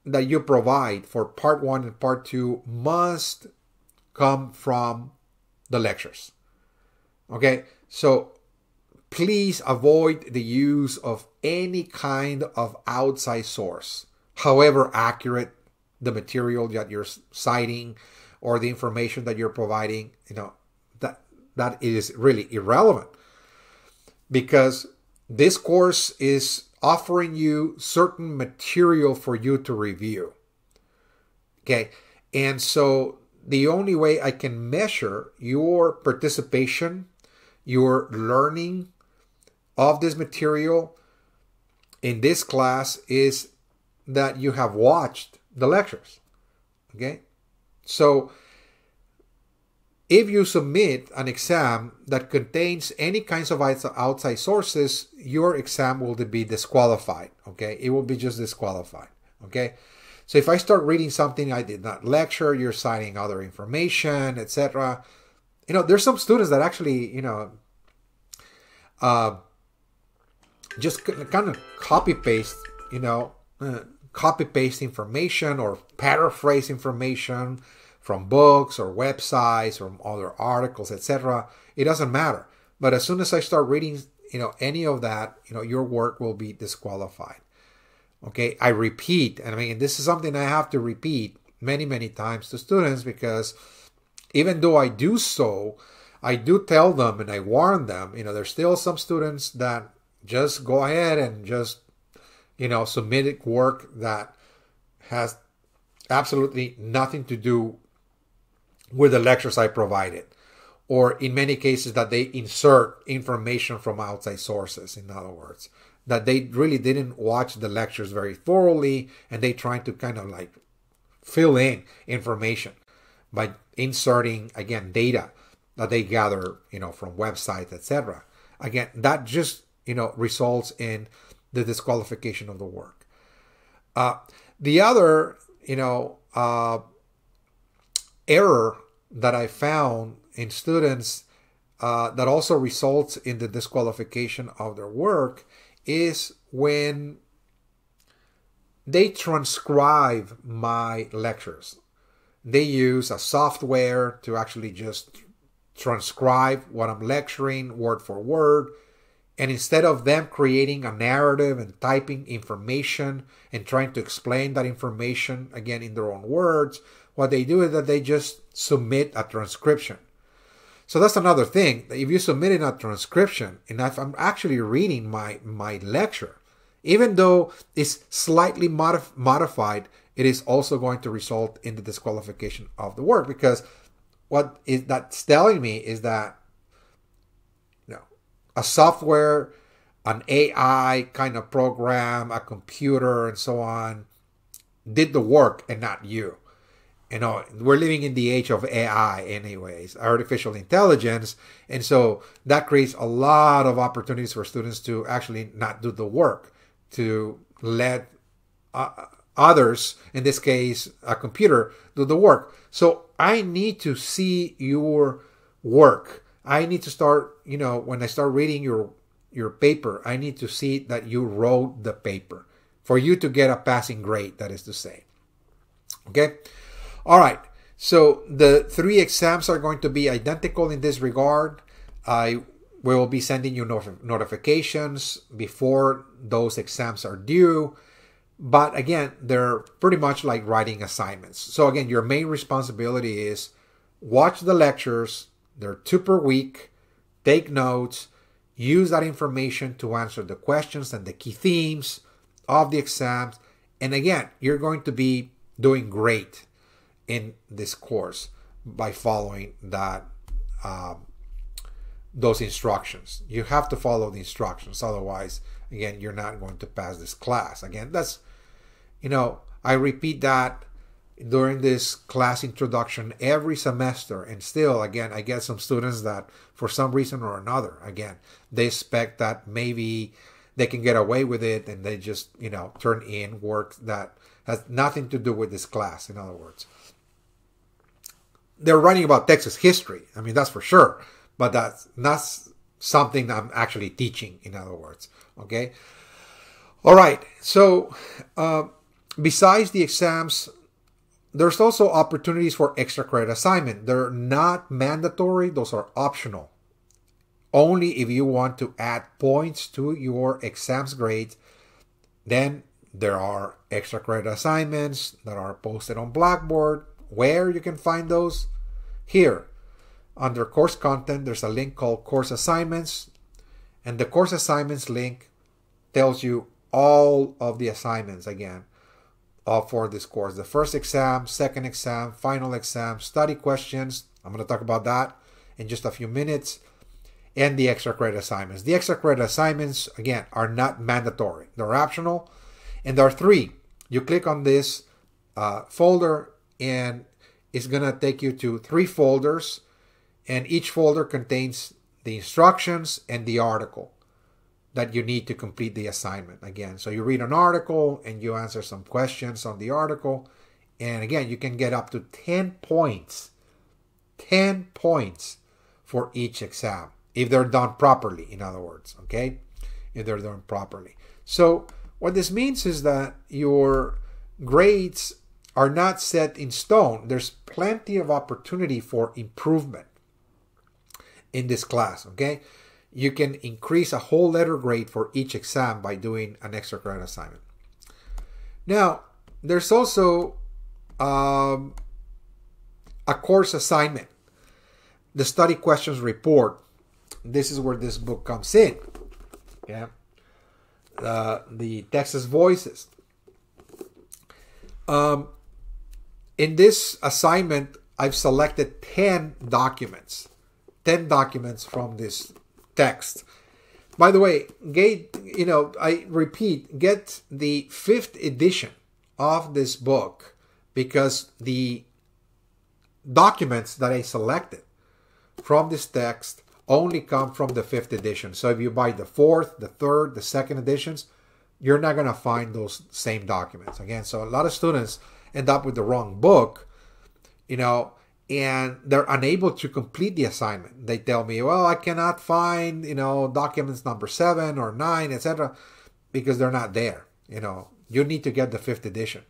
that you provide for part 1 and part 2 must come from the lectures. Okay, so please avoid the use of any kind of outside source, however accurate the material that you're citing or the information that you're providing. That is really irrelevant, because this course is offering you certain material for you to review. Okay, and so the only way I can measure your participation, your learning of this material in this class is that you have watched the lectures. Okay? So if you submit an exam that contains any kinds of outside sources, your exam will be disqualified. Okay? It will be just disqualified. Okay? So if I start reading something I did not lecture, you're citing other information, etc. There's some students that actually, just kind of copy paste information or paraphrase information from books or websites or other articles, etc. It doesn't matter. But as soon as I start reading, any of that, your work will be disqualified. Okay, I repeat, and I mean, this is something I have to repeat many, many times to students, because even though I do so, I do tell them and I warn them, there's still some students that just go ahead and just, submit work that has absolutely nothing to do with the lectures I provided. Or in many cases that they insert information from outside sources, in other words, that they really didn't watch the lectures very thoroughly, and they trying to kind of like fill in information by inserting, again, data that they gather, from websites, etc. Again, that just, results in the disqualification of the work. The other, error that I found in students that also results in the disqualification of their work is when they transcribe my lectures. They use a software to actually just transcribe what I'm lecturing word for word. And instead of them creating a narrative and typing information and trying to explain that information again in their own words, what they do is that they just submit a transcription. So that's another thing. If you submit in a transcription, and if I'm actually reading my lecture, even though it's slightly modified, it is also going to result in the disqualification of the work, because what that's telling me is that a software, an AI kind of program, a computer, and so on, did the work and not you. We're living in the age of AI anyways, artificial intelligence. And so that creates a lot of opportunities for students to actually not do the work, to let others, in this case, a computer, do the work. So I need to see your work. I need to start, when I start reading your paper, I need to see that you wrote the paper for you to get a passing grade, that is to say. Okay? All right. So the 3 exams are going to be identical in this regard. I will be sending you notifications before those exams are due. But again, they're pretty much like writing assignments. So again, your main responsibility is watch the lectures. They're 2 per week. Take notes. Use that information to answer the questions and the key themes of the exams. And again, you're going to be doing great in this course by following those instructions. You have to follow the instructions. Otherwise, again, you're not going to pass this class. Again, that's, I repeat that during this class introduction every semester, and still, again, I get some students that for some reason or another, again, they expect that maybe they can get away with it, and they just, turn in work that has nothing to do with this class. In other words, they're writing about Texas history. I mean, that's for sure, but that's not something I'm actually teaching, in other words. Okay. All right. So besides the exams, there's also opportunities for extra credit assignment. They're not mandatory. Those are optional. Only if you want to add points to your exams grades, then there are extra credit assignments that are posted on Blackboard. Where you can find those? Here. Under course content, there's a link called course assignments. And the course assignments link tells you all of the assignments again for this course. The first exam, second exam, final exam, study questions. I'm going to talk about that in just a few minutes. And the extra credit assignments. The extra credit assignments, again, are not mandatory. They're optional. And there are 3. You click on this folder, and it's going to take you to 3 folders. And each folder contains the instructions and the article that you need to complete the assignment. Again, so you read an article and you answer some questions on the article. And again, you can get up to 10 points. 10 points for each exam, if they're done properly, in other words. Okay? If they're done properly. So what this means is that your grades are not set in stone. There's plenty of opportunity for improvement in this class. Okay? You can increase a whole letter grade for each exam by doing an extra credit assignment. Now, there's also a course assignment. The study questions report. This is where this book comes in. Yeah. The Texas Voices. In this assignment, I've selected 10 documents. 10 documents from this text. By the way, I repeat, get the 5th edition of this book, because the documents that I selected from this text only come from the 5th edition. So if you buy the 4th, the 3rd, the 2nd editions, you're not going to find those same documents. Again, so a lot of students end up with the wrong book, and they're unable to complete the assignment. They tell me, well, I cannot find, documents number 7 or 9, etc., because they're not there. You need to get the 5th edition.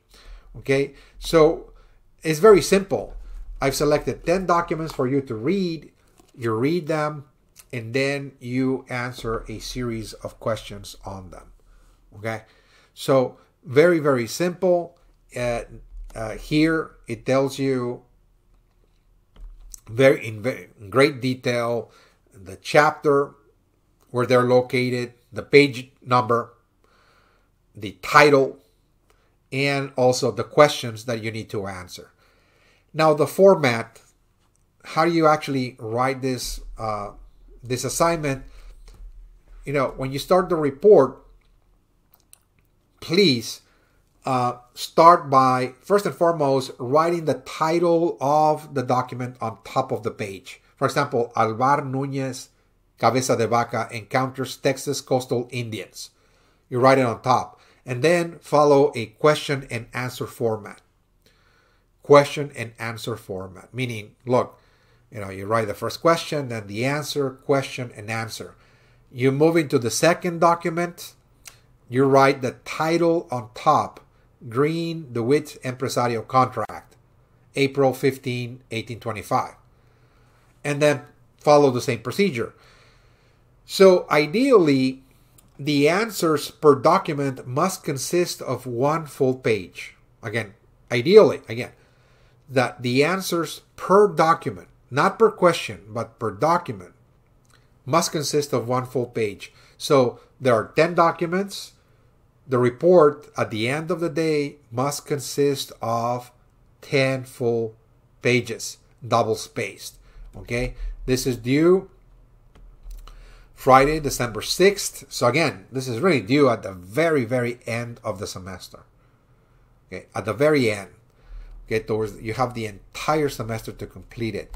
Okay, so it's very simple. I've selected 10 documents for you to read. You read them, and then you answer a series of questions on them. Okay? So, very, very simple. Here, it tells you in great detail the chapter, where they're located, the page number, the title, and also the questions that you need to answer. Now, the format, how do you actually write this assignment? When you start the report, please start by, first and foremost, writing the title of the document on top of the page. For example, Alvar Núñez Cabeza de Vaca encounters Texas coastal Indians. You write it on top. And then follow a question and answer format. Question and answer format. Meaning, look, you write the first question, then the answer, question, and answer. You move into the second document. You write the title on top. Green DeWitt Empresario Contract, April 15, 1825. And then follow the same procedure. So ideally, the answers per document must consist of one full page. Ideally, that the answers per document, not per question, but per document, must consist of one full page. So there are 10 documents. The report at the end of the day must consist of 10 full pages, double spaced. Okay, this is due Friday, December 6th. So again, this is really due at the very, very end of the semester. Okay, at the very end. Okay, you have the entire semester to complete it.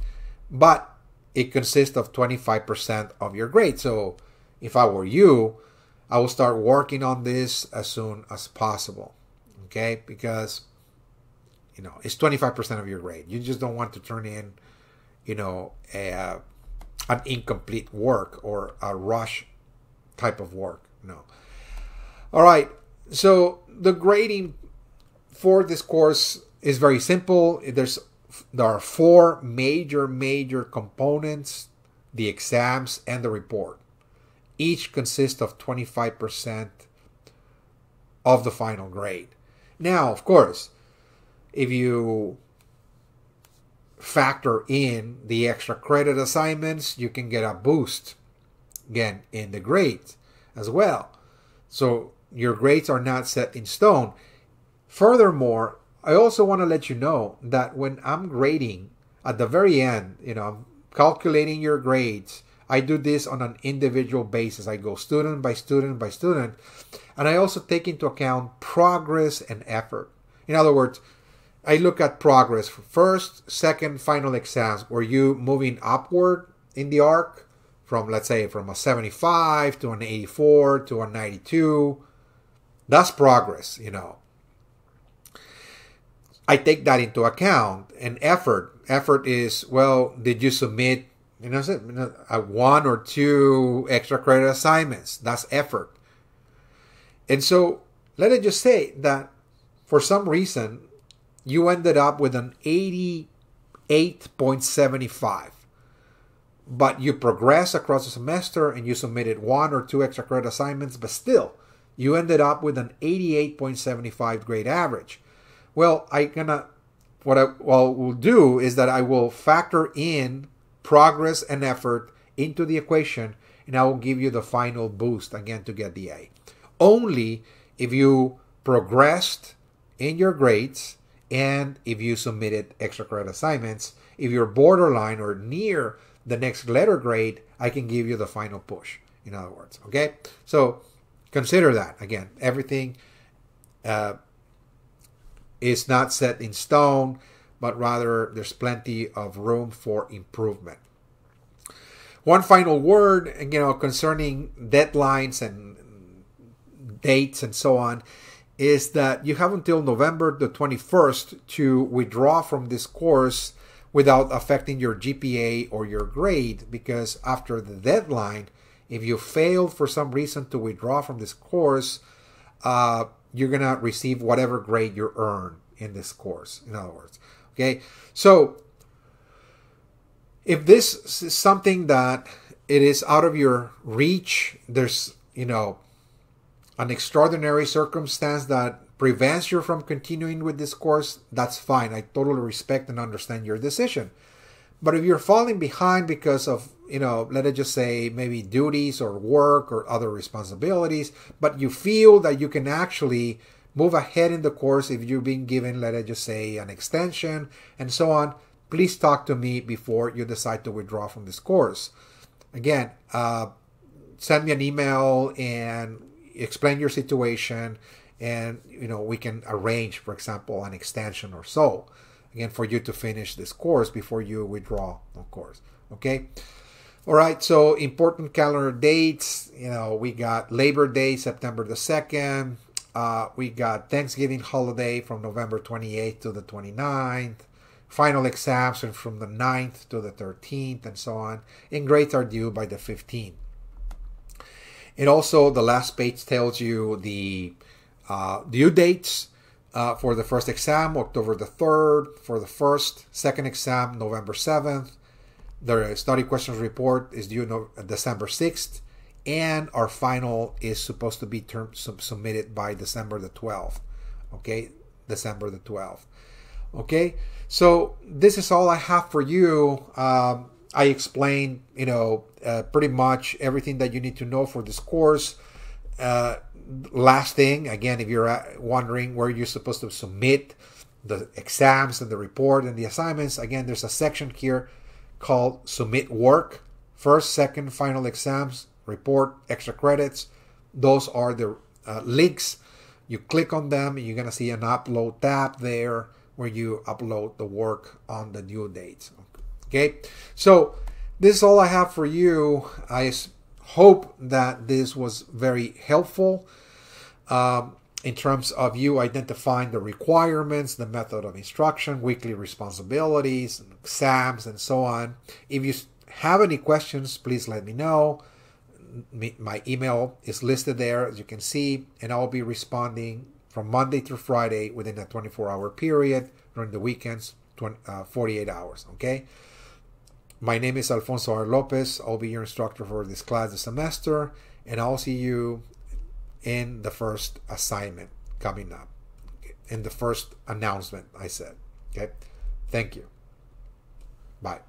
But it consists of 25% of your grade. So if I were you, I will start working on this as soon as possible. Okay, because it's 25% of your grade. You just don't want to turn in, an incomplete work or a rush type of work. No. All right. So the grading for this course is very simple. There are 4 major components: the exams and the report. Each consists of 25% of the final grade. Now, of course, if you factor in the extra credit assignments, you can get a boost again in the grades as well. So your grades are not set in stone. Furthermore, I also want to let you know that when I'm grading at the very end, I'm calculating your grades. I do this on an individual basis. I go student by student by student, and I also take into account progress and effort. In other words, I look at progress for first, second, final exams. Were you moving upward in the arc from, let's say, from a 75 to an 84 to a 92? That's progress, I take that into account. And effort is, well, did you submit, a 1 or 2 extra credit assignments? That's effort. And so let it just say that for some reason, you ended up with an 88.75. But you progressed across the semester and you submitted 1 or 2 extra credit assignments, but still, you ended up with an 88.75 grade average. Well, what I will do is that I will factor in progress and effort into the equation, and I will give you the final boost again to get the A. Only if you progressed in your grades and if you submitted extra credit assignments. If you're borderline or near the next letter grade, I can give you the final push, in other words. Okay? So consider that. Again, everything is not set in stone, but rather there's plenty of room for improvement. One final word, concerning deadlines and dates and so on, is that you have until November the 21st to withdraw from this course without affecting your GPA or your grade, because after the deadline, if you failed for some reason to withdraw from this course, you're going to receive whatever grade you earn in this course, in other words. Okay, so If this is something that it is out of your reach, there's, an extraordinary circumstance that prevents you from continuing with this course, that's fine. I totally respect and understand your decision. But if you're falling behind because of, let us just say maybe duties or work or other responsibilities, but you feel that you can actually move ahead in the course if you're being given, let us just say, an extension and so on, please talk to me before you decide to withdraw from this course. Again, send me an email and explain your situation, and we can arrange, for example, an extension or so, again, for you to finish this course before you withdraw, of course. Okay. All right. So important calendar dates. We got Labor Day, September the 2nd. We got Thanksgiving holiday from November 28th to the 29th. Final exams are from the 9th to the 13th, and so on. And grades are due by the 15th. And also, the last page tells you the due dates for the first exam, October the 3rd. For the second exam, November 7th. The study questions report is due December 6th. And our final is supposed to be submitted by December the 12th. Okay, December the 12th. Okay, so this is all I have for you. I explained, pretty much everything that you need to know for this course. Last thing, again, if you're wondering where you're supposed to submit the exams and the report and the assignments, again, there's a section here called Submit Work. First, second, final exams, report, extra credits. Those are the links. You click on them, and you're going to see an upload tab there where you upload the work on the due dates. Okay, so this is all I have for you. I hope that this was very helpful in terms of you identifying the requirements, the method of instruction, weekly responsibilities, exams, and so on. If you have any questions, please let me know. My email is listed there, as you can see, and I'll be responding from Monday through Friday within a 24-hour period, during the weekends, 48 hours, okay? My name is Alfonso R. Lopez. I'll be your instructor for this class this semester, and I'll see you in the first assignment coming up, in the first announcement I said, okay? Thank you. Bye.